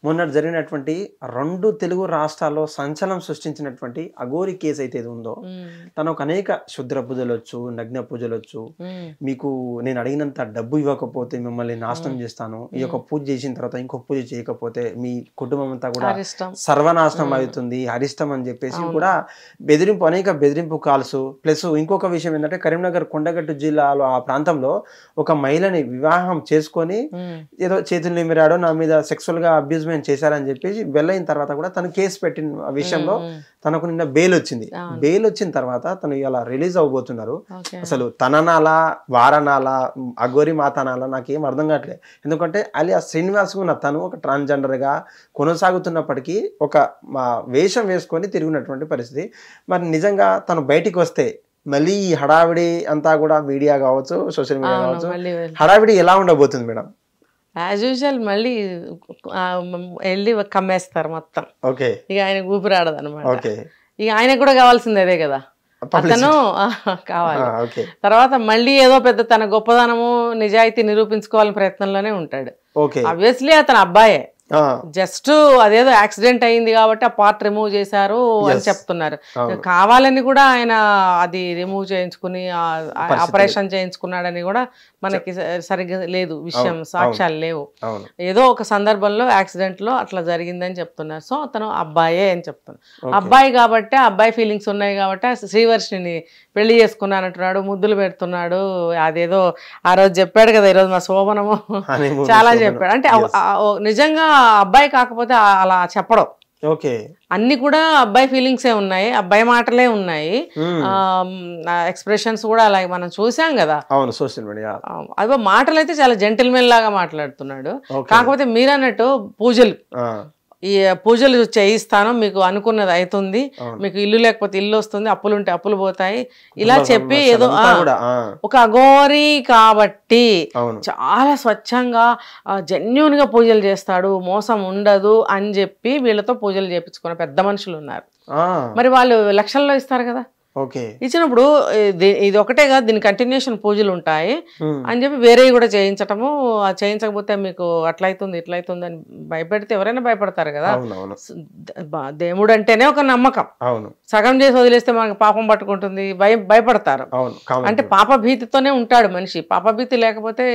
మొన్నటి జరిగినటువంటి 2 తెలుగు రాష్ట్రాల్లో సంచలనం సృష్టించినటువంటి అఘోరి కేసు అయితే ఇది ఉందో తను అనేక శుద్ర పూజలొచ్చు, నగ్న పూజలొచ్చు, మీకు నేను అడిగినంత డబ్బు ఇవ్వకపోతే మిమ్మల్ని నాశనం చేస్తాను, ఈ యొక్క పూజ చేసిన తర్వాత ఇంకో పూజ చేయకపోతే మీ కుటుంబం అంతా కూడా సర్వనాశనం అవుతుంది, అరిష్టం అని చెప్పేసి కూడా అనేక బెదిరింపు కాల్స్. ప్లస్ ఇంకొక విషయం ఏంటంటే కరీంనగర్ కొండగట్టు జిల్లాలో ఆ ప్రాంతంలో ఒక మహిళని వివాహం చేసుకొని ఏదో చేతులు నిమిరాడో నా మీద సెక్సువల్ గా అబ్యూజ్మెంట్ చేశారని చెప్పేసి వెళ్ళైన తర్వాత కూడా తను కేసు పెట్టిన విషయంలో తనకు నిన్న బెయిల్ వచ్చింది. బెయిల్ వచ్చిన తర్వాత తను ఇలా రిలీజ్ అవబోతున్నారు. అసలు తననాలా వారనాలా అఘోరి మాతనాలా నాకేం అర్థం కావట్లేదు. ఎందుకంటే అలియా శ్రీనివాస్ ఉన్న తను ఒక ట్రాన్స్జెండర్ గా కొనసాగుతున్నప్పటికీ ఒక వేషం వేసుకొని తిరిగినటువంటి పరిస్థితి. మరి నిజంగా తను బయటికి వస్తే మళ్ళీ ఈ హడావిడి అంతా కూడా మీడియా కావచ్చు, సోషల్ మీడియా కావచ్చు, హడావిడి ఎలా ఉండబోతుంది మేడం? యాజ్ యూజువల్ మళ్ళీ వెళ్ళి కమ్మేస్తారు మొత్తం. ఓకే, ఇక ఆయన ఊపిరాడదు అనమాట. ఇక ఆయనకు కూడా కావాల్సింది అదే కదా, అతను కావాలి. తర్వాత మళ్ళీ ఏదో పెద్ద తన గొప్పదనము నిజాయితీ నిరూపించుకోవాలని ప్రయత్నంలోనే ఉంటాడు. ఆబ్వియస్లీ అతను అబ్బాయే, జస్ట్ అదేదో యాక్సిడెంట్ అయింది కాబట్టి ఆ పార్ట్ రిమూవ్ చేశారు అని చెప్తున్నారు. కావాలని కూడా ఆయన అది రిమూవ్ చేయించుకుని ఆపరేషన్ చేయించుకున్నాడని కూడా మనకి సరిగ్గా లేదు విషయం, సాక్ష్యాలు లేవు. ఏదో ఒక సందర్భంలో యాక్సిడెంట్ లో అట్లా జరిగిందని చెప్తున్నారు. సో అతను అబ్బాయే అని చెప్తున్నారు. అబ్బాయి కాబట్టి అబ్బాయి ఫీలింగ్స్ ఉన్నాయి కాబట్టి శ్రీవర్షిని పెళ్లి చేసుకున్నానంటున్నాడు, ముద్దులు పెడుతున్నాడు. అదేదో ఆ రోజు చెప్పాడు కదా, ఈరోజు మా శోభనము చాలా చెప్పాడు. అంటే నిజంగా అబ్బాయి కాకపోతే అలా చెప్పడం. అన్ని కూడా అబ్బాయి ఫీలింగ్సే ఉన్నాయి, అబ్బాయి మాటలే ఉన్నాయి, ఎక్స్ప్రెషన్స్ కూడా అలాగే మనం చూసాం కదా. అదో మాటలు అయితే చాలా జెంటిల్మెన్ లాగా మాట్లాడుతున్నాడు. కాకపోతే మీరన్నట్టు పూజలు, ఈ పూజలు చేయిస్తాను, మీకు అనుకున్నది అవుతుంది, మీకు ఇల్లు లేకపోతే ఇల్లు వస్తుంది, అప్పులు ఉంటే అప్పులు పోతాయి, ఇలా చెప్పి ఏదో ఒక అఘోరి కాబట్టి చాలా స్వచ్ఛంగా జెన్యూన్ గా పూజలు చేస్తాడు, మోసం ఉండదు అని చెప్పి వీళ్ళతో పూజలు చేయించుకున్న పెద్ద మనుషులు ఉన్నారు. మరి వాళ్ళు లక్షల్లో ఇస్తారు కదా. ఇచ్చినప్పుడు ఇది ఒకటే కాదు, దీని కంటిన్యూషన్ పూజలు ఉంటాయి అని చెప్పి వేరే కూడా చేయించటము, చేయించకపోతే మీకు అట్లయితుంది ఇట్లయితుంది అని భయపెడితే ఎవరైనా భయపడతారు కదా. దేవుడు అంటేనే ఒక నమ్మకం, సగం చేసి వదిలేస్తే మనకు పాపం పట్టుకుంటుంది, భయపడతారు. అంటే పాప భీతితోనే ఉంటాడు మనిషి. పాప భీతి లేకపోతే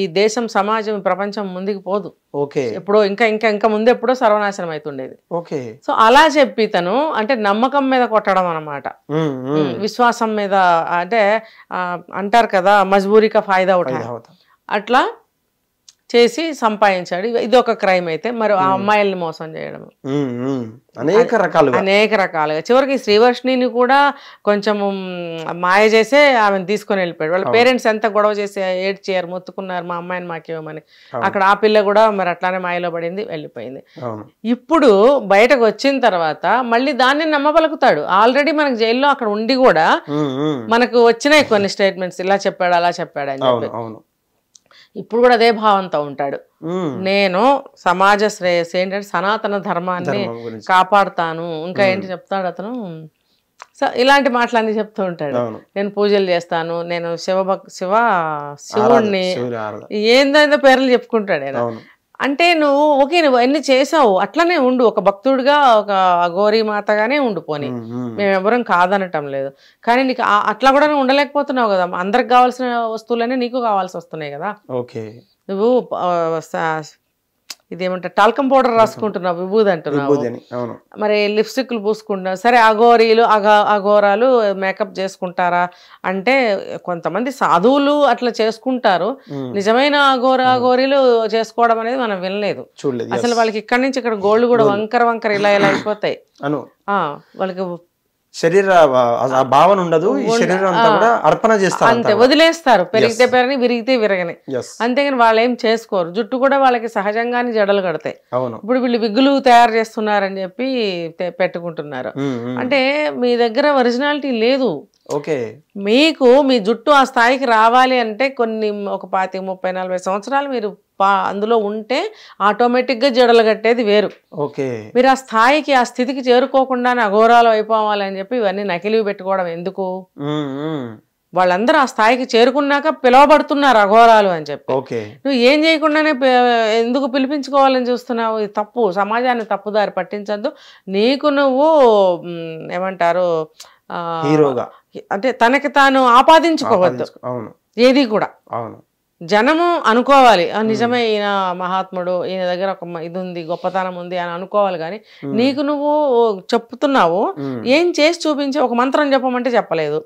ఈ దేశం, సమాజం, ప్రపంచం ముందుకు పోదు. ఎప్పుడో ఇంకా ఇంకా ఇంకా ముందు ఎప్పుడో సర్వనాశనం అవుతుండేది. సో అలా చెప్పి తను అంటే నమ్మకం మీద కొట్టడం అన్నమాట, విశ్వాసం మీద. అంటే అంటారు కదా మజ్బూరికా ఫాయిదా ఉఠా, అట్లా చేసి సంపాదించాడు. ఇది ఒక క్రైమ్ అయితే మరి ఆ అమ్మాయిల్ని మోసం చేయడం అనేక రకాలుగా. చివరికి శ్రీవర్షిని కూడా కొంచెం మాయ చేసే ఆమెను తీసుకొని వెళ్ళిపోయాడు. వాళ్ళ పేరెంట్స్ ఎంత గొడవ చేసి ఏడ్చారు, మొత్తుకున్నారు మా అమ్మాయిని మాకేమని. అక్కడ ఆ పిల్ల కూడా మరి అట్లానే మాయలో పడింది, వెళ్ళిపోయింది. ఇప్పుడు బయటకు వచ్చిన తర్వాత మళ్ళీ దాన్ని నమ్మబలుకుతాడు. ఆల్రెడీ మనకు జైల్లో అక్కడ ఉండి కూడా మనకు వచ్చినాయి కొన్ని స్టేట్మెంట్స్, ఇలా చెప్పాడు అలా చెప్పాడు అని చెప్పి. ఇప్పుడు కూడా అదే భావంతో ఉంటాడు. నేను సమాజ శ్రేయస్సు ఏంటంటే సనాతన ధర్మాన్ని కాపాడుతాను, ఇంకా ఏంటి చెప్తాడు అతను, ఇలాంటి మాటలన్నీ చెప్తూ ఉంటాడు. నేను పూజలు చేస్తాను, నేను శివుణ్ణి ఏందో పేర్లు చెప్పుకుంటాడు ఆయన. అంటే నువ్వు ఓకే, నువ్వు అన్ని చేసావు, అట్లనే ఉండు, ఒక భక్తుడిగా, ఒక అఘోరి మాతగానే ఉండిపోని, మేము ఎవరం కాదనటం లేదు. కానీ నీకు అట్లా కూడా నువ్వు ఉండలేకపోతున్నావు కదా. అందరికి కావాల్సిన వస్తువులనే నీకు కావాల్సి వస్తున్నాయి కదా. నువ్వు ఇదేమంటారు టాల్కం పౌడర్ రాసుకుంటున్నావు, విభూది అంటున్నావు, మరి లిప్స్టిక్లు పూసుకుంటున్నావు. సరే అఘోరీలు అఘోరాలు మేకప్ చేసుకుంటారా అంటే కొంతమంది సాధువులు అట్లా చేసుకుంటారు. నిజమైన అఘోరీలు చేసుకోవడం అనేది మనం వినలేదు అసలు. వాళ్ళకి ఇక్కడి నుంచి ఇక్కడ గోల్డ్ కూడా వంకర ఇలా అయిపోతాయి. వాళ్ళకి శరీర భావన ఉండదు, శరీరం అంతా కూడా అర్పణ చేస్తారు, అంతే వదిలేస్తారు. పెరిగితే పెరగని, విరిగితే విరగని, అంతేగాని వాళ్ళు ఏం చేసుకోరు. జుట్టు కూడా వాళ్ళకి సహజంగానే జడలు కడతాయి. ఇప్పుడు వీళ్ళు విగ్గులు తయారు చేస్తున్నారని చెప్పి పెట్టుకుంటున్నారు. అంటే మీ దగ్గర ఒరిజినాలిటీ లేదు. మీకు మీ జుట్టు ఆ స్థాయికి రావాలి అంటే కొన్ని ఒక 25, 30, 40 సంవత్సరాలు మీరు అందులో ఉంటే ఆటోమేటిక్ గా జడలు కట్టేది వేరు. మీరు ఆ స్థాయికి, ఆ స్థితికి చేరుకోకుండానే అఘోరాలు అయిపోవాలి అని చెప్పి ఇవన్నీ నకిలీ పెట్టుకోవడం ఎందుకు? వాళ్ళందరూ ఆ స్థాయికి చేరుకున్నాక పిలవబడుతున్నారు అఘోరాలు అని చెప్పి. నువ్వు ఏం చేయకుండానే ఎందుకు పిలిపించుకోవాలని చూస్తున్నావు? ఇది తప్పు. సమాజాన్ని తప్పుదారి పట్టించద్దు. నీకు నువ్వు ఏమంటారు హీరోగా అంటే తనకి తాను ఆపాదించుకోవద్దు ఏది కూడా. జనము అనుకోవాలి నిజమే ఈయన మహాత్ముడు, ఈయన దగ్గర ఒక ఇది ఉంది, గొప్పతనం ఉంది అని అనుకోవాలి. కానీ నీకు నువ్వు చెప్తున్నావు, ఏం చేసి చూపించి ఒక మంత్రం చెప్పమంటే చెప్పలేదు,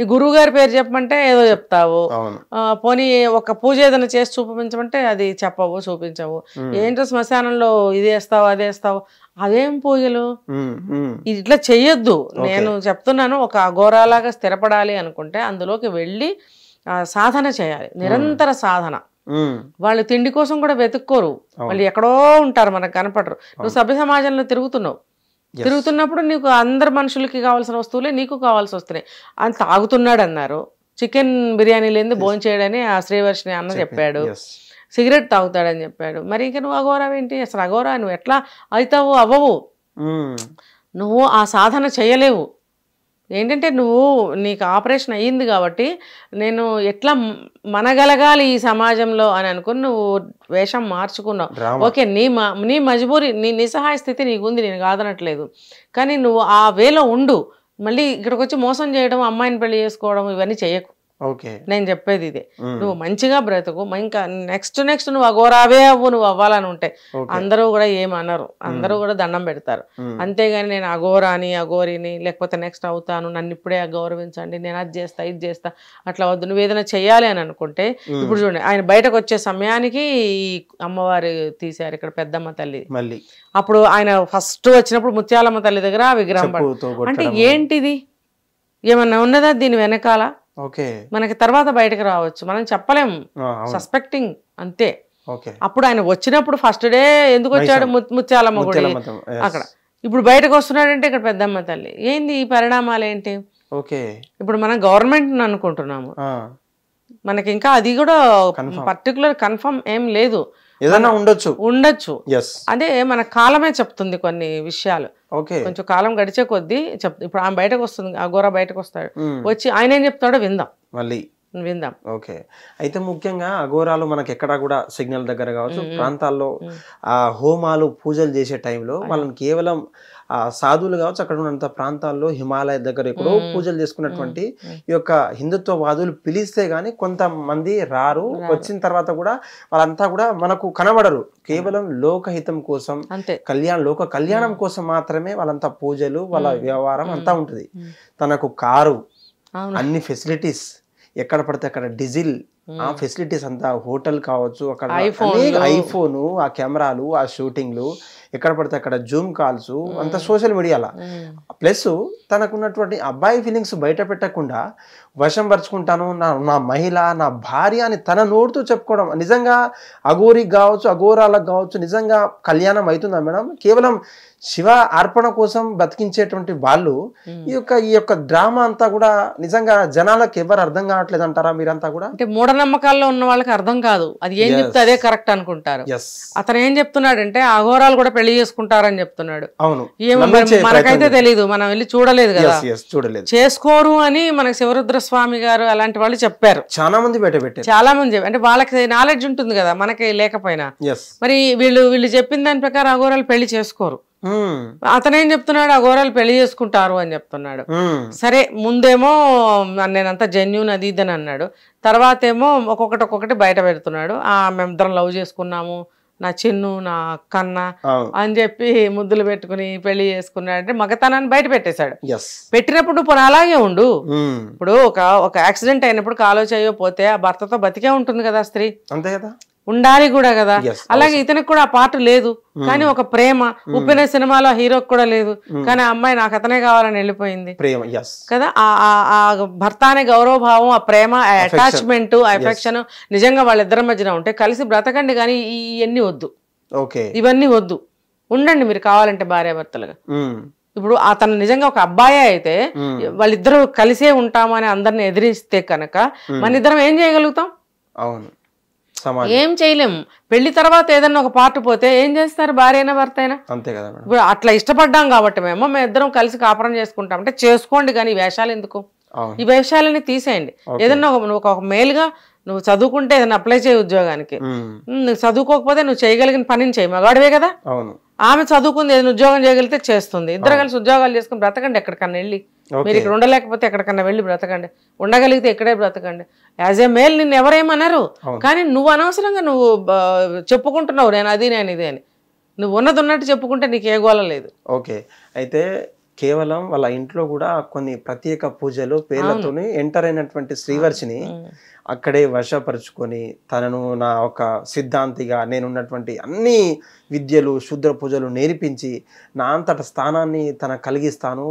ఈ గురువు గారి పేరు చెప్పమంటే ఏదో చెప్తావు, పోనీ ఒక పూజ ఏదైనా చేసి చూపించమంటే అది చెప్పవు, చూపించవు. ఏంటో శ్మశానంలో ఇది వేస్తావు అది వేస్తావు, అదేం పూజలు? ఇట్లా చెయ్యొద్దు. నేను చెప్తున్నాను, ఒక అఘోరాలాగా స్థిరపడాలి అనుకుంటే అందులోకి వెళ్ళి సాధన చేయాలి, నిరంతర సాధన. వాళ్ళు తిండి కోసం కూడా వెతుక్కోరు, వాళ్ళు ఎక్కడో ఉంటారు, మనకు కనపడరు. నువ్వు సభ్య సమాజంలో తిరుగుతున్నప్పుడు నీకు అందరు మనుషులకి కావాల్సిన వస్తువులే నీకు కావాల్సి వస్తున్నాయి. అని తాగుతున్నాడు అన్నారు, చికెన్ బిర్యానీ లేని భోజనం చేయడని ఆ శ్రీవర్షిని అన్న చెప్పాడు, సిగరెట్ తాగుతాడని చెప్పాడు. మరి ఇంకా నువ్వు అఘోరావేంటి? అసలు అఘోరా నువ్వు ఎట్లా అవుతావు? అవ్వవు. నువ్వు ఆ సాధన చేయలేవు. ఏంటంటే నీకు ఆపరేషన్ అయ్యింది కాబట్టి నేను ఎట్లా మనగలగాలి ఈ సమాజంలో అని అనుకుని నువ్వు వేషం మార్చుకున్నావు. ఓకే, నీ మజబూరి, నీ నిస్సహాయ స్థితి నీకు ఉంది, నేను కాదనట్లేదు. కానీ నువ్వు ఆ వేలో ఉండు. మళ్ళీ ఇక్కడికి వచ్చి మోసం చేయడం, అమ్మాయిని పెళ్లి చేసుకోవడం ఇవన్నీ చెయ్యకు. నేను చెప్పేది ఇదే, నువ్వు మంచిగా బ్రతుకు. ఇంకా నెక్స్ట్ నువ్వు అఘోరావే అవ్వు. నువ్వు అవ్వాలని ఉంటే అందరూ కూడా ఏమనరు, అందరూ కూడా దండం పెడతారు. అంతేగాని నేను అఘోరాని అఘోరిని లేకపోతే నెక్స్ట్ అవుతాను, నన్ను ఇప్పుడే గౌరవించండి, నేను అది చేస్తా ఇది చేస్తా అట్లా వద్దు. నువ్వు ఏదైనా చెయ్యాలి అని అనుకుంటే ఇప్పుడు చూడండి, ఆయన బయటకు వచ్చే సమయానికి ఈ అమ్మవారు తీశారు ఇక్కడ పెద్దమ్మ తల్లి. మళ్ళీ అప్పుడు ఆయన ఫస్ట్ వచ్చినప్పుడు ముత్యాలమ్మ తల్లి దగ్గర ఆ విగ్రహం అంటే ఏంటిది, ఏమన్నా ఉన్నదా దీని వెనకాల? మనకి తర్వాత బయటకు రావచ్చు, మనం చెప్పలేము, సస్పెక్టింగ్ అంతే. అప్పుడు ఆయన వచ్చినప్పుడు ఫస్ట్ డే ఎందుకు వచ్చాడు? ముత్యాలమ్మ గుడి అక్కడ. ఇప్పుడు బయటకు వస్తున్నాడంటే ఇక్కడ పెద్దమ్మ తల్లి. ఏంది ఈ పరిణామాలు ఏంటి? ఇప్పుడు మనం గవర్నమెంట్ అనుకుంటున్నాము, మనకి ఇంకా అది కూడా పర్టికులర్ కన్ఫర్మ్ ఏం లేదు. ఏదైనా ఉండొచ్చు. అదే మన కాలమే చెప్తుంది కొన్ని విషయాలు. కొంచెం కాలం గడిచే కొద్దీ చెప్తుంది. ఇప్పుడు ఆమె బయటకు వస్తుంది, అఘోరా బయటకు వస్తాడు, వచ్చి ఆయన ఏం చెప్తాడో విందాం. ఓకే, అయితే ముఖ్యంగా అఘోరాలు మనకి ఎక్కడ కూడా సిగ్నల్ దగ్గర కావచ్చు ప్రాంతాల్లో ఆ హోమాలు పూజలు చేసే టైంలో వాళ్ళని కేవలం సాధువులు కావచ్చు అక్కడ ఉన్నంత ప్రాంతాల్లో హిమాలయ దగ్గర ఎక్కడో పూజలు చేసుకున్నటువంటి ఈ యొక్క హిందుత్వవాదులు పిలిస్తే గానీ కొంతమంది రారు. వచ్చిన తర్వాత కూడా వాళ్ళంతా కూడా మనకు కనబడరు. కేవలం లోకహితం కోసం, లోక కళ్యాణం కోసం మాత్రమే వాళ్ళంతా పూజలు, వాళ్ళ వ్యవహారం అంతా ఉంటుంది. తనకు కారు, అన్ని ఫెసిలిటీస్, ఎక్కడ పడితే అక్కడ డీజిల్, ఆ ఫెసిలిటీస్ అంతా, హోటల్ కావచ్చు, అక్కడ ఐఫోను, ఆ కెమెరాలు, ఆ షూటింగ్లు, ఎక్కడ పడితే అక్కడ జూమ్ కాల్స్, అంత సోషల్ మీడియాలో. ప్లస్ తనకున్నటువంటి అబ్బాయి ఫీలింగ్స్ బయట పెట్టకుండా వశం పరుచుకుంటాను, నా మహిళ, నా భార్య అని తన నోటితో చెప్పుకోవడం. నిజంగా అఘోరికి కావచ్చు, అఘోరాలకు కావచ్చు నిజంగా కళ్యాణం అవుతుందా మేడం? కేవలం శివ అర్పణ కోసం బతికించేటువంటి వాళ్ళు ఈ యొక్క డ్రామా అంతా కూడా నిజంగా జనాలకు ఎవరు అర్థం కావట్లేదు అంటారా మీరంతా కూడా? అంటే మూఢనమ్మకాల్లో ఉన్న వాళ్ళకి అర్థం కాదు, అది ఏం చెప్తే అదే కరెక్ట్ అనుకుంటారు. అతను ఏం చెప్తున్నాడంటే అఘోరాలు కూడా పెళ్లి చేసుకుంటారని చెప్తున్నాడు. అవును, మనకైతే తెలీదు, మనం వెళ్ళి చూడలేదు కదా, చేసుకోరు అని మనకి శివరుద్ర స్వామి గారు అలాంటి వాళ్ళు చెప్పారు. చాలా మంది బయట పెట్టారు, చాలా మంది. అంటే వాళ్ళకి నాలెడ్జ్ ఉంటుంది కదా, మనకి లేకపోయినా. మరి వీళ్ళు చెప్పిన దాని ప్రకారం అఘోరాలు పెళ్లి చేసుకోరు. అతనేం చెప్తున్నాడు, అఘోరాలు పెళ్లి చేసుకుంటారు అని చెప్తున్నాడు. సరే, ముందేమో నేనంతా జెన్యూన్ అది ఇదని అన్నాడు, తర్వాత ఏమో ఒక్కొక్కటి బయట పెడుతున్నాడు. మేమిద్దరం లవ్ చేసుకున్నాము, నా చిన్ను, నా కన్న అని చెప్పి ముద్దులు పెట్టుకుని పెళ్లి చేసుకున్నాడు. అంటే మగతనాన్ని బయట పెట్టేశాడు. పెట్టినప్పుడు నువ్వు అలాగే ఉండు. ఇప్పుడు ఒక యాక్సిడెంట్ అయినప్పుడు కాలో చేయో పోతే ఆ భర్తతో బతికే ఉంటుంది కదా స్త్రీ, అంతే కదా, ఉండాలి కూడా కదా. అలాగే ఇతనికి కూడా ఆ పాట లేదు, కానీ ఒక ప్రేమ. ఉప్పెన సినిమాలో హీరోకి కూడా లేదు, కానీ ఆ అమ్మాయి నాకు అతనే కావాలని వెళ్ళిపోయింది కదా. ఆ భర్త అనే గౌరవభావం, ఆ ప్రేమ, ఆ అటాచ్మెంట్, ఆ ఎఫెక్షన్ నిజంగా వాళ్ళిద్దరి మధ్యన ఉంటే కలిసి బ్రతకండి. కానీ ఇవన్నీ వద్దు, ఇవన్నీ వద్దు, ఉండండి మీరు కావాలంటే భార్యాభర్తలుగా. ఇప్పుడు అతను నిజంగా ఒక అబ్బాయి అయితే వాళ్ళిద్దరూ కలిసే ఉంటాము అని అందరిని ఎదిరిస్తే కనుక మన ఇద్దరం ఏం చేయగలుగుతాం? అవును, ఏం చేయలేము. పెళ్లి తర్వాత ఏదన్నా ఒక పార్ట్ పోతే ఏం చేస్తారు, భార్య అయినా భర్త అయినా? అంతే కదా. ఇప్పుడు అట్లా ఇష్టపడ్డాం కాబట్టి మేము ఇద్దరం కలిసి కాపురం చేసుకుంటాం అంటే చేసుకోండి, కానీ వేషాలు ఎందుకు? ఈ విషయాలని తీసేయండి. ఏదన్నా ఒక మేలుగా నువ్వు చదువుకుంటే ఏదైనా అప్లై చేయ ఉద్యోగానికి, నువ్వు చదువుకోకపోతే నువ్వు చేయగలిగిన పనిని చేయి, మగాడివే కదా. ఆమె చదువుకుంది, ఏదైనా ఉద్యోగం చేయగలిగితే చేస్తుంది. ఇద్దరు కలిసి ఉద్యోగాలు చేసుకుని బ్రతకండి. ఎక్కడికన్నా వెళ్ళి, మీరు ఇక్కడ ఉండలేకపోతే ఎక్కడికన్నా వెళ్ళి బ్రతకండి, ఉండగలిగితే ఇక్కడే బ్రతకండి. యాజ్ ఏ మేల్ నిన్ను ఎవరేమన్నారు, కానీ నువ్వు అనవసరంగా నువ్వు చెప్పుకుంటున్నావు నేను అది నేను ఇదే అని. నువ్వు ఉన్నది ఉన్నట్టు చెప్పుకుంటే నీకు ఏ గోల లేదు. ఓకే, అయితే కేవలం వాళ్ళ ఇంట్లో కూడా కొన్ని ప్రత్యేక పూజలు పేర్లతోనే ఎంటర్ అయినటువంటి శ్రీవర్షిని అక్కడే వశపరుచుకొని తనను నా ఒక సిద్ధాంతిగా నేనున్నటువంటి అన్ని విద్యలు శుద్ర పూజలు నేర్పించి నా అంతట స్థానాన్ని తన కలిగిస్తాను,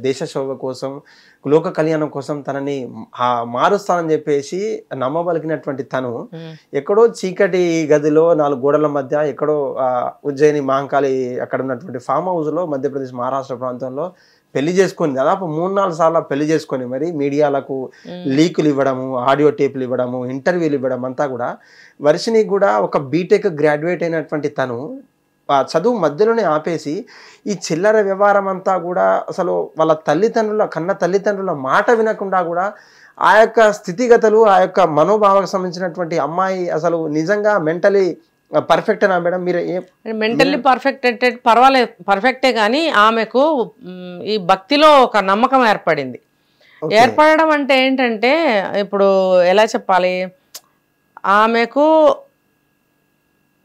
దేశ శోభ కోసం లోక కళ్యాణం కోసం తనని మారుస్తానని చెప్పేసి నమ్మబలికినటువంటి తను ఎక్కడో చీకటి గదిలో 4 గోడల మధ్య ఎక్కడో ఉజ్జయిని మహంకాళి అక్కడ ఉన్నటువంటి ఫామ్ హౌస్ లో మధ్యప్రదేశ్ మహారాష్ట్ర ప్రాంతంలో పెళ్లి చేసుకొని దాదాపు 3-4 సార్లు పెళ్లి చేసుకొని మరి మీడియాలకు లీకులు ఇవ్వడము, ఆడియో టేపులు ఇవ్వడము, ఇంటర్వ్యూలు ఇవ్వడం అంతా కూడా వర్షిని కూడా ఒక బీటెక్ గ్రాడ్యుయేట్ అయినటువంటి తను చదువు మధ్యలోనే ఆపేసి ఈ చిల్లర వ్యవహారం అంతా కూడా అసలు వాళ్ళ కన్న తల్లిదండ్రుల మాట వినకుండా కూడా ఆ యొక్క స్థితిగతులు ఆ యొక్క మనోభావాలకు సంబంధించినటువంటి అమ్మాయి అసలు నిజంగా మెంటలీ పర్ఫెక్టేనా మేడం? మీరు మెంటల్లీ పర్ఫెక్ట్ అంటే పర్వాలేదు, పర్ఫెక్టే, కానీ ఆమెకు ఈ భక్తిలో ఒక నమ్మకం ఏర్పడింది. ఏర్పడడం అంటే ఏంటంటే ఇప్పుడు ఎలా చెప్పాలి, ఆమెకు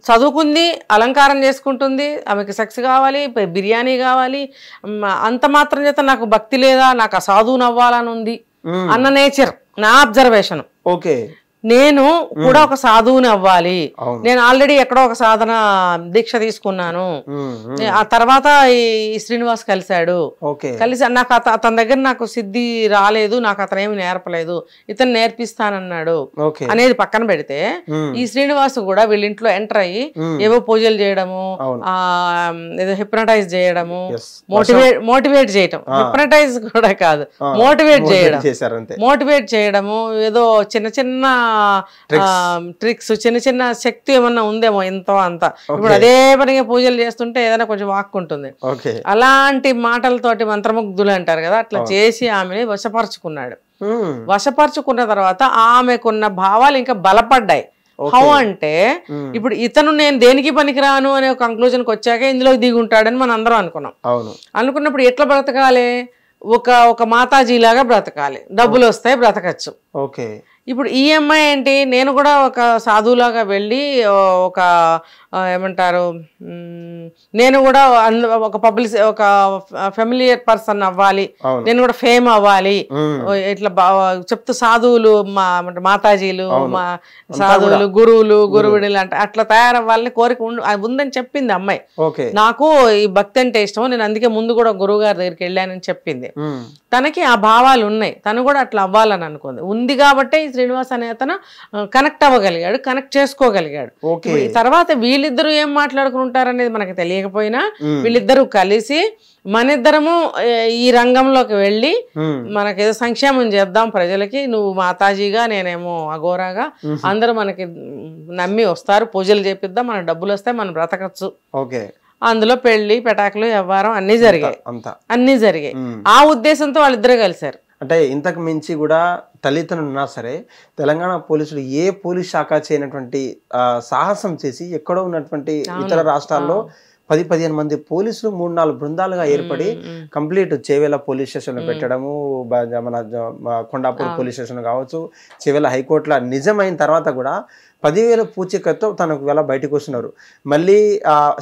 చదువుకుంది, అలంకారం చేసుకుంటుంది, ఆమెకి సెక్స్ కావాలి, బిర్యానీ కావాలి, అంత మాత్రం చేత నాకు భక్తి లేదా, నాకు ఆ సాధువుని అవ్వాలని ఉంది అన్న నేచర్ నా అబ్జర్వేషన్. ఓకే, నేను కూడా ఒక సాధువుని అవ్వాలి, నేను ఆల్రెడీ ఎక్కడో ఒక సాధన దీక్ష తీసుకున్నాను, ఆ తర్వాత ఈ శ్రీనివాస్ కలిశాడు, కలిసి నాకు అతని దగ్గర నాకు సిద్ధి రాలేదు, నాకు అతను ఏమి నేర్పలేదు, ఇతను నేర్పిస్తానన్నాడు అనేది పక్కన పెడితే ఈ శ్రీనివాస్ కూడా వీళ్ళ ఇంట్లో ఎంటర్ అయ్యి ఏవో పూజలు చేయడము, ఏదో హిప్నటైజ్ చేయడము, మోటివేట్ చేయడం, హిప్నటైజ్ కూడా కాదు మోటివేట్ చేయడము, ఏదో చిన్న చిన్న ట్రిక్స్, చిన్న చిన్న శక్తి ఏమన్నా ఉందేమో ఎంతో అంత. ఇప్పుడు అదే పనిగా పూజలు చేస్తుంటే ఏదైనా కొంచెం వాక్కుంటుంది, అలాంటి మాటలతోటి మంత్రముగ్ధులు అంటారు కదా, అట్లా చేసి ఆమెని వశపరుచుకున్నాడు. వశపరుచుకున్న తర్వాత ఆమెకున్న భావాలు ఇంకా బలపడ్డాయి. హౌ అంటే ఇప్పుడు ఇతను నేను దేనికి పనికిరాను అనే కంక్లూజన్కి వచ్చాక ఇందులో దిగుంటాడని మనం అందరం అనుకున్నాం. అనుకున్నప్పుడు ఎట్లా బ్రతకాలి, ఒక మాతాజీలాగా బ్రతకాలి, డబ్బులు వస్తాయి, బ్రతకచ్చు. ఓకే, ఇప్పుడు ఈఎంఐ ఏంటి, నేను కూడా ఒక సాధువులాగా వెళ్ళి ఒక ఏమంటారు, నేను కూడా ఒక ఒక ఫెమిలియర్ పర్సన్ అవ్వాలి, నేను కూడా ఫేమ్ అవ్వాలి, ఇట్లా చెప్తూ సాధువులు మాతాజీలు సాధువులు గురువులు అంటే అట్లా తయారవ్వాలని కోరిక ఉందని చెప్పింది అమ్మాయి. నాకు ఈ భక్తి అంటే ఇష్టం, నేను అందుకే ముందు కూడా గురువు గారి దగ్గరికి వెళ్ళానని చెప్పింది. తనకి ఆ భావాలు ఉన్నాయి, తను కూడా అట్లా అవ్వాలని అనుకుంది. ఉంది కాబట్టి శ్రీనివాస్ అనే అతను కనెక్ట్ అవ్వగలిగాడు, కనెక్ట్ చేసుకోగలిగాడు. తర్వాత వీళ్ళిద్దరూ ఏం మాట్లాడుకుంటారనేది మనకు తెలియకపోయినా వీళ్ళిద్దరూ కలిసి మనిద్దరము ఈ రంగంలోకి వెళ్ళి మనకేదో సంక్షేమం చేద్దాం ప్రజలకి, నువ్వు మాతాజీగా నేనేమో అఘోరాగా, అందరూ మనకి నమ్మి వస్తారు, పూజలు చేపిద్దాం, మనకు డబ్బులు వస్తాయి, మనం బ్రతకచ్చు. అందులో పెళ్లి పెటాకులు వ్యవహారం అన్ని జరిగాయి. ఆ ఉద్దేశంతో వాళ్ళిద్దరూ కలిశారు. అంటే ఇంతకు మించి కూడా తల్లిదండ్రులు ఉన్నా సరే తెలంగాణ పోలీసులు ఏ పోలీస్ శాఖ చేయనటువంటి సాహసం చేసి ఎక్కడో ఉన్నటువంటి ఇతర రాష్ట్రాల్లో 10-15 మంది పోలీసులు 3-4 బృందాలుగా ఏర్పడి కంప్లీట్ చేవేల పోలీస్ స్టేషన్ పెట్టడము, మన కొండాపూర్ పోలీస్ స్టేషన్ కావచ్చు, చేవేల హైకోర్టులో నిజమైన తర్వాత కూడా 10,000 పూచికతో తనకు వేళ బయటకు వస్తున్నారు. మళ్ళీ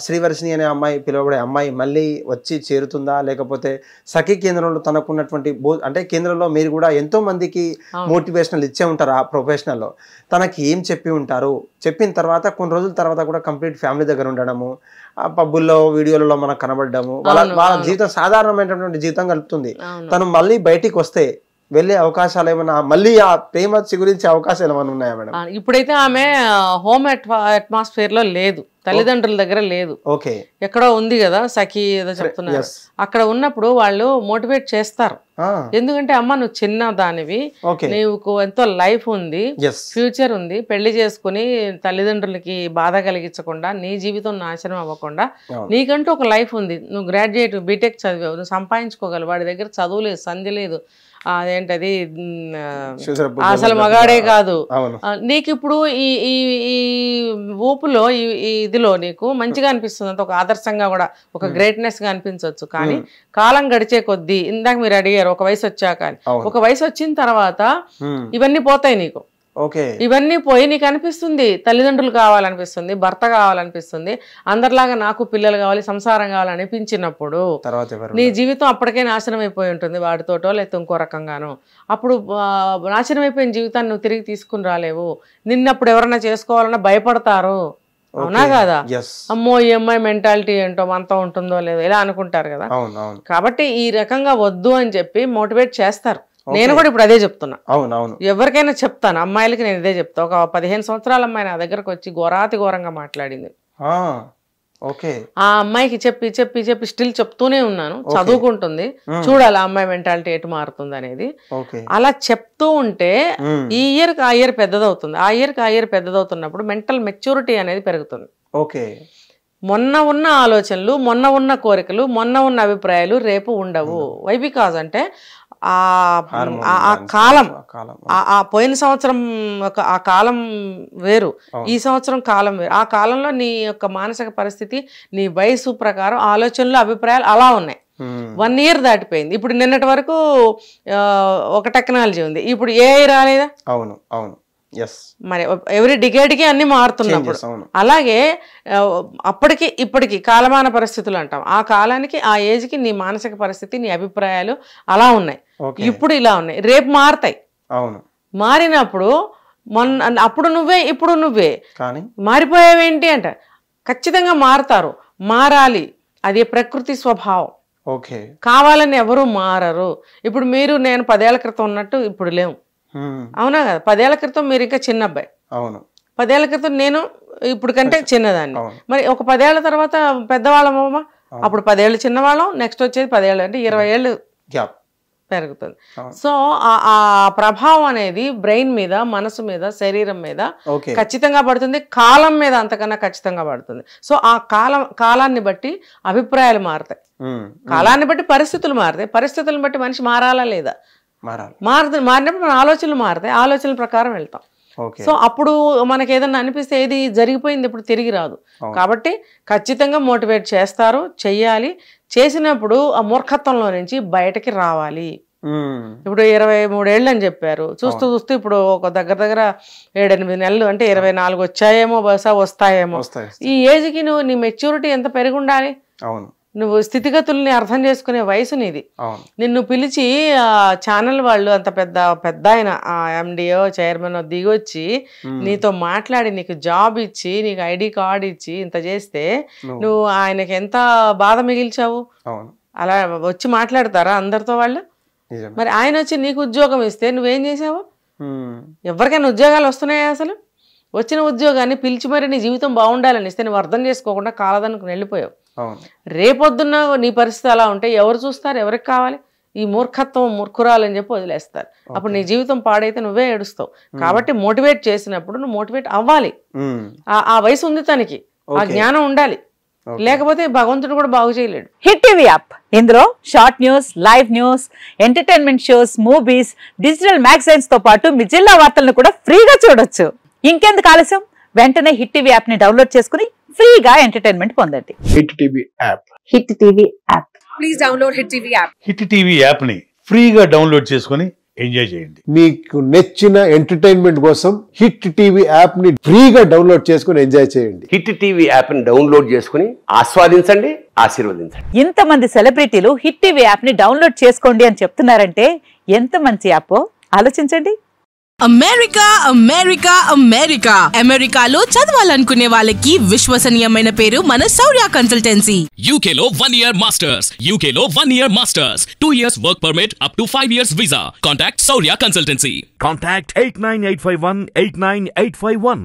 శ్రీవర్షిని అనే అమ్మాయి పిలువబడే అమ్మాయి మళ్ళీ వచ్చి చేరుతుందా, లేకపోతే సఖీ కేంద్రంలో తనకున్నటువంటి అంటే కేంద్రంలో మీరు కూడా ఎంతో మందికి మోటివేషనల్ ఇచ్చే ఉంటారు, ఆ ప్రొఫెషనల్లో తనకి ఏం చెప్పి ఉంటారు, చెప్పిన తర్వాత కొన్ని రోజుల తర్వాత కూడా కంప్లీట్ ఫ్యామిలీ దగ్గర ఉండడము, పబ్బుల్లో వీడియోలలో మనకు కనబడము, వాళ్ళ జీవితం సాధారణమైనటువంటి జీవితం గడుపుతుంది. తను మళ్ళీ బయటికి వస్తే వెళ్ళే అవకాశాలు ఏమన్నా, మళ్ళీ ఆ ప్రేమ గురించి అవకాశాలు ఏమైనా ఉన్నాయా మేడం? ఇప్పుడైతే ఆమె హోమ్ అట్మాస్ఫియర్ లో లేదు, తల్లిదండ్రుల దగ్గర లేదు, ఎక్కడో ఉంది కదా సఖీ ఏదో చెప్తున్నారు, అక్కడ ఉన్నప్పుడు వాళ్ళు మోటివేట్ చేస్తారు. ఎందుకంటే అమ్మ నువ్వు చిన్న దానివి, నీకు ఎంతో లైఫ్ ఉంది, ఫ్యూచర్ ఉంది, పెళ్లి చేసుకుని తల్లిదండ్రులకి బాధ కలిగించకుండా నీ జీవితం నాశనం అవ్వకుండా నీకంటూ ఒక లైఫ్ ఉంది, నువ్వు గ్రాడ్యుయేట్ బీటెక్ చదివావు, నువ్వు సంపాదించుకోగలవు, వాడి దగ్గర చదువు లేదు, సంధి లేదు, అదేంటది అసలు మగాడే కాదు. నీకు ఇప్పుడు ఈ ఊపులో ఇదిలో నీకు మంచిగా అనిపిస్తుంది, అంత ఒక ఆదర్శంగా కూడా ఒక గ్రేట్నెస్ గా అనిపించవచ్చు. కానీ కాలం గడిచే కొద్దీ, ఇందాక మీరు అడిగారు ఒక వయసు వచ్చాక, ఒక వయసు వచ్చిన తర్వాత ఇవన్నీ పోతాయి నీకు. ఇవన్నీ పోయి నీకు అనిపిస్తుంది తల్లిదండ్రులు కావాలనిపిస్తుంది, భర్త కావాలనిపిస్తుంది, అందరిలాగా నాకు పిల్లలు కావాలి, సంసారం కావాలనిపించినప్పుడు నీ జీవితం అప్పటికే నాశనం అయిపోయి ఉంటుంది వాటితోటో లేకపోతే ఇంకో రకంగానో. అప్పుడు నాశనం అయిపోయిన జీవితాన్ని నువ్వు తిరిగి తీసుకుని రాలేవు. నిన్నప్పుడు ఎవరన్నా చేసుకోవాలన్నా భయపడతారు, అవునా కదా? అమ్మో ఈ అమ్మాయి మెంటాలిటీ ఏంటో అంతా ఉంటుందో లేదో ఇలా అనుకుంటారు కదా. కాబట్టి ఈ రకంగా వద్దు అని చెప్పి మోటివేట్ చేస్తారు. నేను కూడా ఇప్పుడు అదే చెప్తున్నా, ఎవరికైనా చెప్తాను, అమ్మాయిలకి నేను ఇదే చెప్తా. ఒక 15 సంవత్సరాల అమ్మాయి నా దగ్గరకు వచ్చి ఘోరంగా మాట్లాడింది. ఆ అమ్మాయికి చెప్పి చెప్పి చెప్పి స్టిల్ చెప్తూనే ఉన్నాను, చదువుకుంటుంది, చూడాలి ఆ అమ్మాయి మెంటాలిటీ ఎటు మారుతుంది అనేది. అలా చెప్తూ ఉంటే ఈ ఇయర్కి ఆ ఇయర్ పెద్దదవుతుంది, ఆ ఇయర్కి ఆ ఇయర్ పెద్దదవుతున్నప్పుడు మెంటల్ మెచ్యూరిటీ అనేది పెరుగుతుంది. మొన్న ఉన్న ఆలోచనలు, మొన్న ఉన్న కోరికలు, మొన్న ఉన్న అభిప్రాయాలు రేపు ఉండవు. వై బికాజ్ అంటే ఆ కాలం, ఆ పోయిన సంవత్సరం ఆ కాలం వేరు, ఈ సంవత్సరం కాలం వేరు. ఆ కాలంలో నీ యొక్క మానసిక పరిస్థితి, నీ వయసు ప్రకారం ఆలోచనలు, అభిప్రాయాలు అలా ఉన్నాయి. 1 ఇయర్ దాటిపోయింది. ఇప్పుడు నిన్నటి వరకు ఒక టెక్నాలజీ ఉంది, ఇప్పుడు ఏఐ రాలేదా? మరి ఎవ్రీ డికేడ్కి అన్ని మారుతున్నప్పుడు అలాగే అప్పటికి ఇప్పటికి కాలమాన పరిస్థితులు అంటాం. ఆ కాలానికి ఆ ఏజ్కి నీ మానసిక పరిస్థితి, నీ అభిప్రాయాలు అలా ఉన్నాయి, ఇప్పుడు ఇలా ఉన్నాయి, రేపు మారుతాయి. మారినప్పుడు అప్పుడు నువ్వే ఇప్పుడు నువ్వే మారిపోయావేంటి అంట. ఖచ్చితంగా మారుతారు, మారాలి, అది ప్రకృతి స్వభావం. కావాలని ఎవరు మారరు. ఇప్పుడు మీరు నేను 10 ఏళ్ల క్రితం ఉన్నట్టు ఇప్పుడు లేవు, అవునా కదా? 10 ఏళ్ల క్రితం మీరు ఇంకా చిన్న అబ్బాయి, 10 ఏళ్ల క్రితం నేను ఇప్పుడు కంటే చిన్నదాన్ని. మరి ఒక 10 ఏళ్ల తర్వాత పెద్దవాళ్ళమమ్మా, అప్పుడు 10 ఏళ్ళు చిన్నవాళ్ళం, నెక్స్ట్ వచ్చేది 10 ఏళ్ళు, అంటే 20 ఏళ్ళు పెరుగుతుంది. సో ఆ ప్రభావం అనేది బ్రెయిన్ మీద, మనసు మీద, శరీరం మీద ఖచ్చితంగా పడుతుంది, కాలం మీద అంతకన్నా ఖచ్చితంగా పడుతుంది. సో ఆ కాలాన్ని బట్టి అభిప్రాయాలు మారుతాయి, కాలాన్ని బట్టి పరిస్థితులు మారుతాయి, పరిస్థితులను బట్టి మనిషి మారాలా లేదా? మారినప్పుడు మన ఆలోచనలు మారుతాయి, ఆలోచనల ప్రకారం వెళ్తాం. సో అప్పుడు మనకి ఏదన్నా అనిపిస్తే ఏది జరిగిపోయింది ఇప్పుడు తిరిగి రాదు. కాబట్టి ఖచ్చితంగా మోటివేట్ చేస్తారు, చెయ్యాలి. చేసినప్పుడు ఆ మూర్ఖత్వంలో నుంచి బయటకి రావాలి. ఇప్పుడు 23 ఏళ్ళు అని చెప్పారు, చూస్తూ చూస్తూ ఇప్పుడు ఒక దగ్గర 7-8 నెలలు, అంటే 24 వచ్చాయేమో, బహుశా వస్తాయేమో. ఈ ఏజ్కి నువ్వు నీ మెచ్యూరిటీ ఎంత పెరిగి ఉండాలి, నువ్వు స్థితిగతుల్ని అర్థం చేసుకునే వయసు నీది. నిన్ను పిలిచి ఛానల్ వాళ్ళు అంత పెద్ద ఆయన ఎండిఓ చైర్మన్ దిగొచ్చి నీతో మాట్లాడి నీకు జాబ్ ఇచ్చి నీకు ఐడి కార్డు ఇచ్చి ఇంత చేస్తే నువ్వు ఆయనకి ఎంత బాధ మిగిల్చావు? అలా వచ్చి మాట్లాడతారా అందరితో వాళ్ళు? మరి ఆయన వచ్చి నీకు ఉద్యోగం ఇస్తే నువ్వేం చేసావు? ఎవరికైనా ఉద్యోగాలు వస్తున్నాయా? అసలు వచ్చిన ఉద్యోగాన్ని పిలిచి మరి నీ జీవితం బాగుండాలని ఇస్తే నువ్వు అర్థం చేసుకోకుండా కాలదనుకుని వెళ్ళిపోయావు. రేపొద్దున్న నీ పరిస్థితి అలా ఉంటే ఎవరు చూస్తారు? ఎవరికి కావాలి? ఈ మూర్ఖత్వం, మూర్ఖురాలని చెప్పి వదిలేస్తారు. అప్పుడు నీ జీవితం పాడైతే నువ్వే ఏడుస్తావు. కాబట్టి మోటివేట్ చేసినప్పుడు నువ్వు మోటివేట్ అవ్వాలి. ఆ వయసు ఉంది తనకి, ఆ జ్ఞానం ఉండాలి, లేకపోతే భగవంతుడు కూడా బాగు చేయలేడు. హిట్ టీవీ యాప్, ఇందులో short news, live news, entertainment shows, movies, digital magazines తో పాటు మీ జిల్లా వార్తలను కూడా ఫ్రీగా చూడొచ్చు. ఇంకెందుకు ఆలస్యం, వెంటనే హిట్ టీవీ యాప్ ని డౌన్లోడ్ చేసుకుని ఫ్రీగా ఎంటర్టైన్మెంట్ పొందండి. Hit TV app, hit TV app, please download hit TV app. Hit TV app ని ఫ్రీగా డౌన్లోడ్ చేసుకుని ఎంజాయ్ చేయండి. మీకు నచ్చిన ఎంటర్టైన్మెంట్ కోసం హిట్ టీవీ యాప్ ని ఫ్రీగా డౌన్లోడ్ చేసుకుని ఎంజాయ్ చేయండి. హిట్ టీవీ యాప్ ని డౌన్లోడ్ చేసుకుని ఆస్వాదించండి, ఆశీర్వదించండి. ఇంతమంది సెలబ్రిటీలు హిట్ టీవీ యాప్ ని డౌన్లోడ్ చేసుకోండి అని చెప్తున్నారంటే ఎంత మంచి యాప్ ఆలోచించండి. అమెరికా అమెరికా అమెరికా అమెరికాలో చదవాలనుకునే వాళ్ళకి విశ్వసనీయమైన పేరు మన శౌర్య కన్సల్టెన్సీ. UK లో 1 year masters, UK లో 1 year masters, 2 years work permit up to 5 years visa. Contact Saurya Consultancy. Contact 89851 89851.